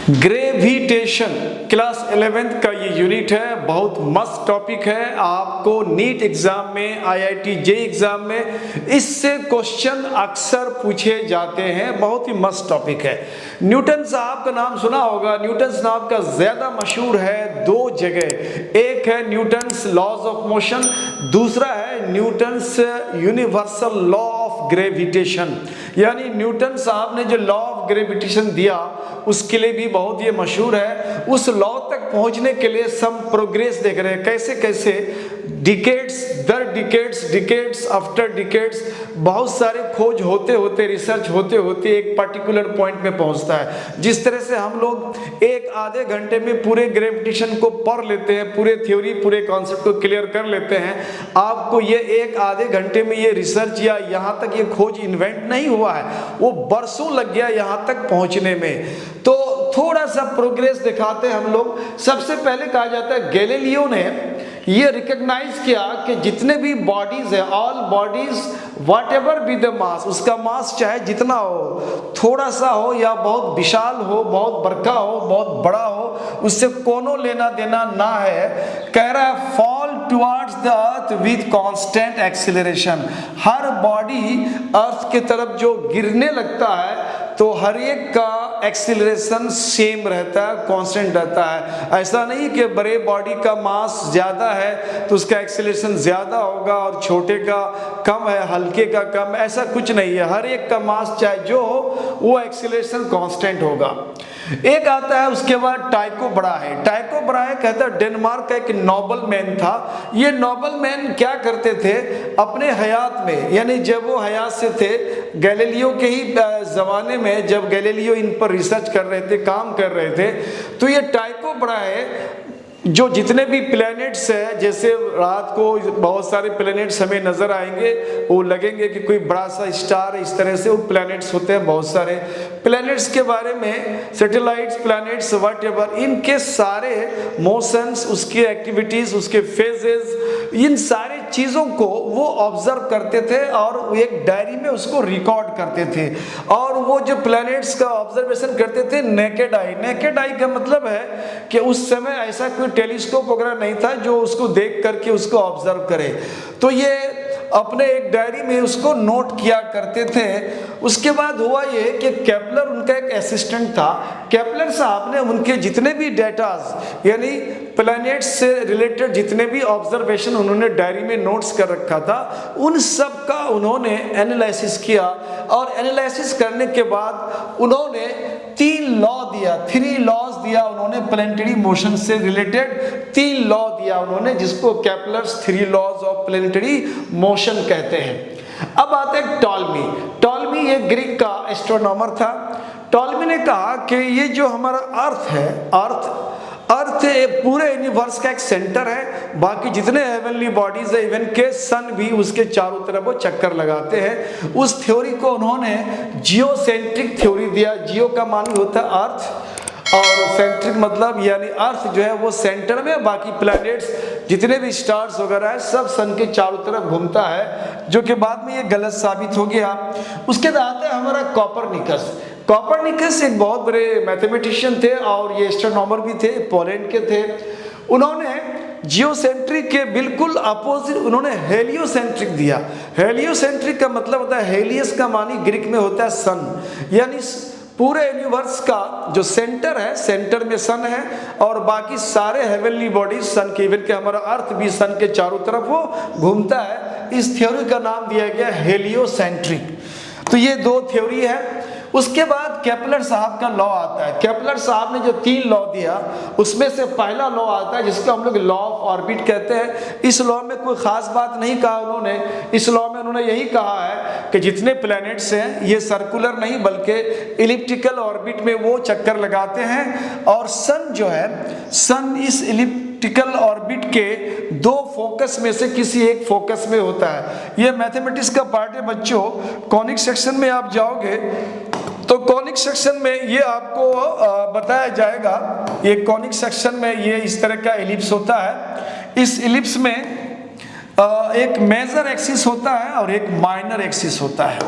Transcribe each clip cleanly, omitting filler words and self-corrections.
Gravitation class 11th का ये unit है। बहुत मस्त टॉपिक है। आपको नीट एग्जाम में, आईआईटी जे एग्जाम में इससे क्वेश्चन अक्सर पूछे जाते हैं। बहुत ही मस्त टॉपिक है। न्यूटन साहब का नाम सुना होगा। न्यूटन साहब का ज्यादा मशहूर है दो जगह। एक है न्यूटन्स लॉज ऑफ मोशन, दूसरा है Newton's universal law of gravitation. यानी न्यूटन साहब ने जो लॉ ऑफ ग्रेविटेशन दिया उसके लिए भी बहुत ये मशहूर है। उस लॉ तक पहुंचने के लिए सम प्रोग्रेस देख रहे हैं, कैसे कैसे डिकेड्स दर डिकेड्स आफ्टर डिकेड्स बहुत सारे खोज होते होते, रिसर्च होते होते एक पर्टिकुलर पॉइंट में पहुंचता है। जिस तरह से हम लोग एक आधे घंटे में पूरे ग्रेविटेशन को पढ़ लेते हैं, पूरे थ्योरी पूरे कॉन्सेप्ट को क्लियर कर लेते हैं, आपको ये एक आधे घंटे में ये रिसर्च या यहाँ तक ये खोज इन्वेंट नहीं हुआ है, वो बरसों लग गया यहाँ तक पहुँचने में। तो थोड़ा सा प्रोग्रेस दिखाते हैं हम लोग। सबसे पहले कहा जाता है गैलीलियो ने ये रिकॉग्नाइज किया कि जितने भी बॉडीज है, all bodies what ever be the mass, उसका मास चाहे जितना हो, थोड़ा सा हो या बहुत विशाल हो, बहुत बड़का हो, बहुत बड़ा हो, उससे कोनो लेना देना ना है। कह रहा है fall towards the earth with constant acceleration. Her body earth की तरफ जो गिरने लगता है तो हर एक का एक्सीलरेशन सेम रहता है, कांस्टेंट रहता है। ऐसा नहीं कि बड़े बॉडी का मास ज्यादा है तो उसका एक्सीलरेशन ज्यादा होगा और छोटे का कम है, हल्के का कम, ऐसा कुछ नहीं है। हर एक का मास चाहे जो हो वो एक्सीलरेशन कांस्टेंट होगा। एक आता है उसके बाद टाइको ब्राहे। टाइको ब्राहे कहता है डेनमार्क का एक नोबल मैन था। ये नोबल मैन क्या करते थे अपने हयात में, यानी जब वो हयात से थे, गैलीलियो के ही जमाने में जब गैलीलियो इन पर रिसर्च कर रहे थे, काम कर रहे थे, तो ये टाइको ब्राहे जो जितने भी प्लैनेट्स है, जैसे रात को बहुत सारे प्लैनेट्स हमें नजर आएंगे, वो लगेंगे कि कोई बड़ा सा स्टार, इस तरह से वो प्लैनेट्स होते हैं। बहुत सारे प्लैनेट्स के बारे में, सैटेलाइट्स, प्लैनेट्स व्हाटएवर, इनके सारे मोशंस, उसकी एक्टिविटीज, उसके फेजेस, इन सारी चीजों को वो ऑब्जर्व करते थे और एक डायरी में उसको रिकॉर्ड करते थे। और वो जो प्लैनेट्स का ऑब्जर्वेशन करते थे नेकेड आई। नेकेड आई का मतलब है कि उस समय ऐसा कोई टेलीस्कोप वगैरह नहीं था जो उसको देख करके उसको ऑब्जर्व करे। तो ये अपने एक डायरी में उसको नोट किया करते थे। उसके बाद हुआ ये कि केपलर उनका एक असिस्टेंट था। केपलर साहब ने उनके जितने भी डेटाज, यानी प्लैनेट्स से रिलेटेड जितने भी ऑब्जर्वेशन उन्होंने डायरी में नोट्स कर रखा था, उन सब का उन्होंने एनालिसिस किया। और एनालिसिस करने के बाद उन्होंने 3 लॉ दिया, 3 लॉज दिया उन्होंने प्लैनेटरी मोशन से रिलेटेड। 3 लॉ दिया उन्होंने, जिसको Kepler's 3 laws of planetary motion कहते हैं। अब आते हैं टॉलमी। टॉलमी एक ग्रीक का एस्ट्रोनॉमर था। टॉलमी ने कहा कि ये जो हमारा अर्थ है, अर्थ पूरे यूनिवर्स का एक सेंटर है। बाकी जितने हेवनली बॉडीज है, इवन के सन भी उसके चारों तरफ वो चक्कर लगाते हैं। उस थ्योरी को उन्होंने जियोसेंट्रिक थ्योरी दिया। जियो का मान होता है अर्थ और सेंट्रिक मतलब यानी अर्थ जो है वो सेंटर में, बाकी प्लैनेट्स जितने भी स्टार्स वगैरह है सब सन के चारों तरफ घूमता है, जो कि बाद में ये गलत साबित हो गया। उसके बाद आता है हमारा कॉपरनिकस। कॉपरनिकस एक बहुत बड़े मैथमेटिशियन थे और ये एस्ट्रोनॉमर भी थे, पोलैंड के थे। उन्होंने जियोसेंट्रिक के बिल्कुल अपोजिट उन्होंने हेलियोसेंट्रिक दिया। हेलियोसेंट्रिक का मतलब होता है, हेलियस का मानी ग्रीक में होता है सन, यानी पूरे यूनिवर्स का जो सेंटर है, सेंटर में सन है और बाकी सारे हेवनली बॉडीज सन के, इवन के हमारा अर्थ भी सन के चारों तरफ वो घूमता है। इस थ्योरी का नाम दिया गया हेलियोसेंट्रिक। तो ये 2 थ्योरी है। उसके बाद केपलर साहब का लॉ आता है। केपलर साहब ने जो 3 लॉ दिया उसमें से पहला लॉ आता है जिसको हम लोग लॉ ऑफ ऑर्बिट कहते हैं। इस लॉ में कोई खास बात नहीं कहा उन्होंने। इस लॉ में उन्होंने यही कहा है कि जितने प्लैनेट्स हैं ये सर्कुलर नहीं बल्कि इलिप्टिकल ऑर्बिट में वो चक्कर लगाते हैं। और सन जो है, सन इस इलिप्टिकल ऑर्बिट के 2 फोकस में से किसी एक फोकस में होता है। ये मैथमेटिक्स का पार्ट है बच्चों। कॉनिक सेक्शन में आप जाओगे तो कॉनिक सेक्शन में ये आपको बताया जाएगा। ये कॉनिक सेक्शन में ये इस तरह का एलिप्स होता है। इस एलिप्स में एक मेजर एक्सिस होता है और एक माइनर एक्सिस होता है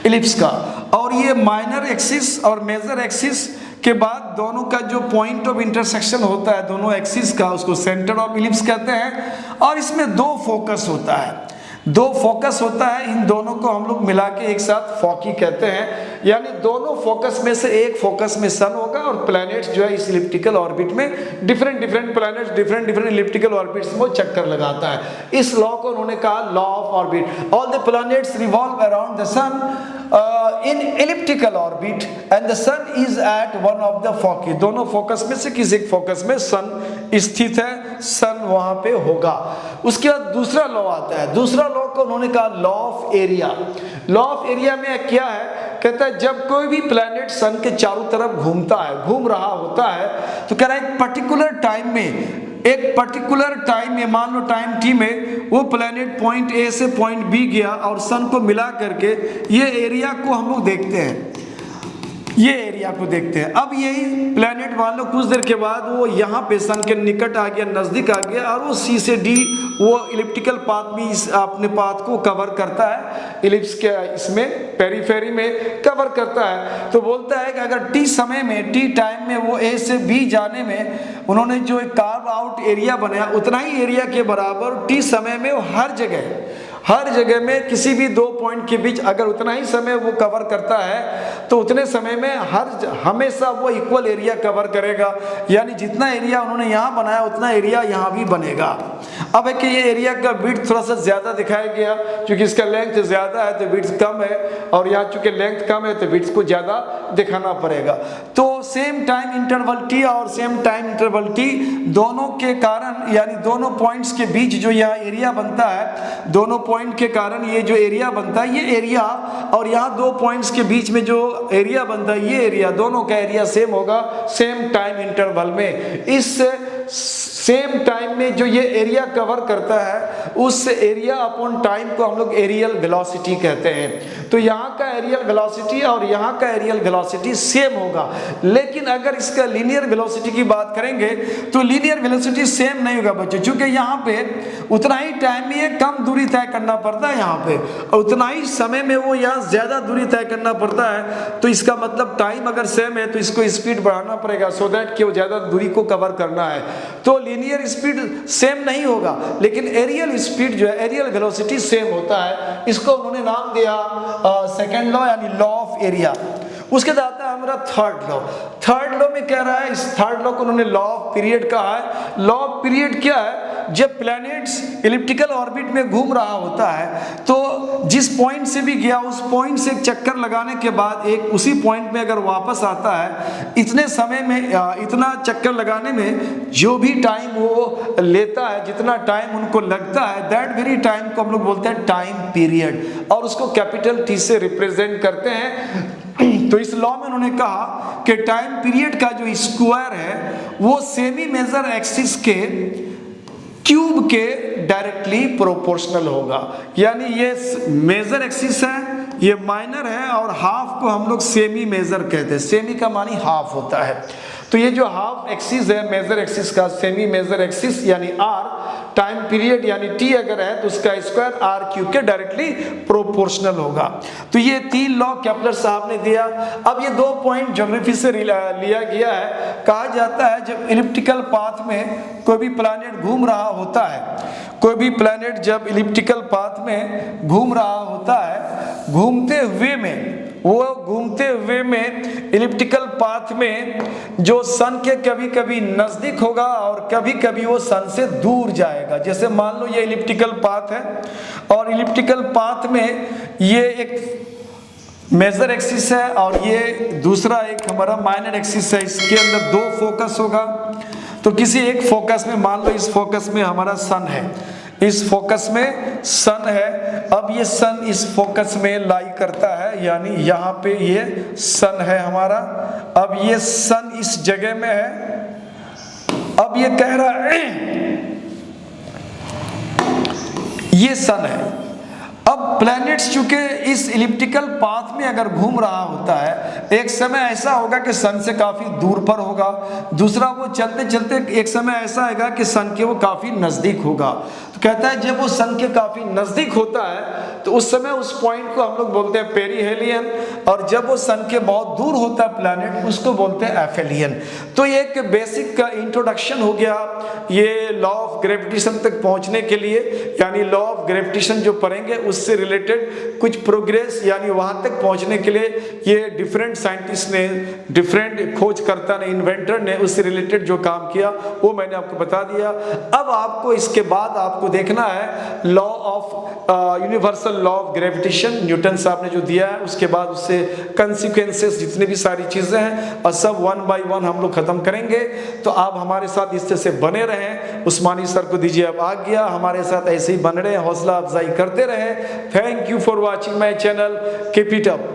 एलिप्स का। और ये माइनर एक्सिस और मेजर एक्सिस के बाद दोनों का जो पॉइंट ऑफ इंटरसेक्शन होता है दोनों एक्सिस का, उसको सेंटर ऑफ इलिप्स कहते हैं। और इसमें दो फोकस होता है, दो फोकस होता है, इन दोनों को हम लोग मिला के एक साथ फोकी कहते हैं। यानी दोनों फोकस में से एक फोकस में सन होगा और प्लैनेट्स जो है इस इलिप्टिकल ऑर्बिट में different planets different elliptical orbits में चक्कर लगाता है। इस लॉ को उन्होंने कहा law of orbit. All the planets revolve around the sun in elliptical orbit and the sun is at one of the foci. दोनों फोकस में से किसी एक फोकस में सन स्थित है, सन वहां पे होगा। उसके बाद दूसरा लॉ आता है, दूसरा लॉ को उन्होंने कहा law of area. Law of area में क्या है, कहता है जब कोई भी प्लैनेट सन के चारों तरफ घूमता है, घूम रहा होता है, तो कह रहा है एक पर्टिकुलर टाइम में मान लो टाइम टी में वो प्लैनेट पॉइंट ए से पॉइंट बी गया और सन को मिला करके ये एरिया को हम लोग देखते हैं, ये एरिया को देखते हैं। अब यही प्लैनेट मान लो कुछ देर के बाद वो यहाँ पे सन के निकट आ गया, नजदीक आ गया और वो सी से डी वो इलिप्टिकल पाथ भी इस अपने पाथ को कवर करता है, इलिप्स के इसमें पेरीफेरी में कवर करता है। तो बोलता है कि अगर टी समय में, टी टाइम में वो ए से बी जाने में उन्होंने जो एक कार्व आउट एरिया बनाया उतना ही एरिया के बराबर टी समय में वो हर जगह में किसी भी दो पॉइंट के बीच अगर उतना ही समय वो कवर करता है तो उतने समय में हमेशा वो इक्वल एरिया कवर करेगा। यानी जितना एरिया उन्होंने यहाँ बनाया उतना एरिया यहाँ भी बनेगा। अब है कि ये एरिया का विड्थ थोड़ा सा ज्यादा दिखाया गया, क्योंकि इसका लेंथ ज्यादा है तो विड्थ कम है, और यहाँ चूंकि लेंथ कम है तो विड्थ को ज्यादा दिखाना पड़ेगा। तो सेम टाइम इंटरवल टी और सेम टाइम इंटरवल टी दोनों के कारण, यानी दोनों पॉइंट्स के बीच जो यहाँ एरिया बनता है, दोनों पॉइंट के कारण ये जो एरिया बनता है, ये एरिया और यहाँ दो पॉइंट्स के बीच में जो एरिया बनता है, ये एरिया दोनों का एरिया सेम होगा सेम टाइम इंटरवल में। इस सेम टाइम में जो ये एरिया कवर करता है उस एरिया अपॉन टाइम को हम लोग एरियल वेलोसिटी कहते हैं। तो यहाँ का एरियल वेलोसिटी और यहाँ का एरियल वेलोसिटी सेम होगा, लेकिन अगर इसका लीनियर वेलोसिटी की बात करेंगे तो लीनियर वेलोसिटी सेम नहीं होगा बच्चों, क्योंकि यहाँ पे उतना ही टाइम में कम दूरी तय करना पड़ता है यहाँ पे, और उतना ही समय में वो यहाँ ज्यादा दूरी तय करना पड़ता है। तो इसका मतलब टाइम अगर सेम है तो इसको स्पीड बढ़ाना पड़ेगा सो दैट कि वो ज्यादा दूरी को कवर करना है। तो लीनियर स्पीड सेम नहीं होगा, लेकिन एरियल स्पीड जो है, एरियल वेलोसिटी सेम होता है। इसको उन्होंने नाम दिया सेकेंड लॉ, यानी लॉ ऑफ एरिया। उसके बाद आता है हमारा थर्ड लॉ। थर्ड लॉ में क्या रहा है, इस थर्ड लॉ को उन्होंने लॉ ऑफ पीरियड कहा है। लॉ ऑफ पीरियड क्या है, जब प्लैनेट्स इलिप्टिकल ऑर्बिट में घूम रहा होता है तो जिस पॉइंट से भी गया उस पॉइंट से एक चक्कर लगाने के बाद एक उसी पॉइंट में अगर वापस आता है, इतने समय में इतना चक्कर लगाने में जो भी टाइम वो लेता है, जितना टाइम उनको लगता है, दैट वेरी टाइम को हम लोग बोलते हैं टाइम पीरियड, और उसको कैपिटल टी से रिप्रेजेंट करते हैं। तो इस लॉ में उन्होंने कहा कि टाइम पीरियड का जो स्क्वायर है वो सेमी मेजर एक्सिस के क्यूब के डायरेक्टली प्रोपोर्शनल होगा। यानी ये मेजर एक्सिस है, ये माइनर है, और हाफ को हम लोग सेमी मेजर कहते हैं। सेमी का मानी हाफ होता है। तो ये जो हाफ एक्सिस है मेजर एक्सिस का, सेमी मेजर एक्सिस यानी आर, टाइम पीरियड यानी टी अगर है तो उसका स्क्वायर आर क्यूब के डायरेक्टली प्रोपोर्शनल होगा। तो ये तीन लॉ केपलर साहब ने दिया। अब ये दो पॉइंट ज्योग्राफी से लिया गया है। कहा जाता है जब इलिप्टिकल पाथ में कोई भी प्लैनेट घूम रहा होता है, कोई भी प्लैनेट जब इलिप्टिकल पाथ में घूम रहा होता है, घूमते हुए में इलिप्टिकल पाथ में जो सन के कभी कभी नजदीक होगा और कभी कभी वो सन से दूर जाएगा। जैसे मान लो ये इलिप्टिकल पाथ है और इलिप्टिकल पाथ में ये एक मेजर एक्सिस है और ये दूसरा एक हमारा माइनर एक्सिस है। इसके अंदर दो फोकस होगा। तो किसी एक फोकस में, मान लो इस फोकस में हमारा सन है, इस फोकस में सन है। अब ये सन इस फोकस में लाई करता है, यानी यहाँ पे ये सन है हमारा। अब ये सन इस जगह में है। अब ये कह रहा है ये सन है। अब प्लैनेट्स चूंकि इस इलिप्टिकल पाथ में अगर घूम रहा होता है, एक समय ऐसा होगा कि सन से काफी दूर पर होगा, दूसरा वो चलते चलते एक समय ऐसा आएगा कि सन के वो काफी नजदीक होगा। तो कहता है जब वो सन के काफी नजदीक होता है तो उस समय उस पॉइंट को हम लोग बोलते हैं पेरीहेलियन, और जब वो सन के बहुत दूर होता है प्लैनेट उसको बोलते हैं एफेलियन। तो ये एक बेसिक का इंट्रोडक्शन हो गया ये लॉ ऑफ ग्रेविटेशन तक पहुंचने के लिए, यानी लॉ ऑफ ग्रेविटेशन जो पढ़ेंगे उससे रिलेटेड कुछ प्रोग्रेस, यानी वहां तक पहुंचने के लिए ये डिफरेंट साइंटिस्ट ने, डिफरेंट खोजकर्ता ने, इन्वेंटर ने उससे रिलेटेड जो काम किया वो मैंने आपको बता दिया। अब आपको इसके बाद आपको देखना है law of universal law of gravitation Newton साहब ने जो दिया है, उसके बाद उससे कंसिक्वेंसेस जितने भी सारी चीजें हैं और सब वन बाय वन हम लोग खत्म करेंगे। तो आप हमारे साथ इस तरह से बने रहें। उस्मानी सर को दीजिए अब आज्ञा, हमारे साथ ऐसे ही बन रहे, हौसला अफजाई करते रहे। Thank you for watching my channel, keep it up.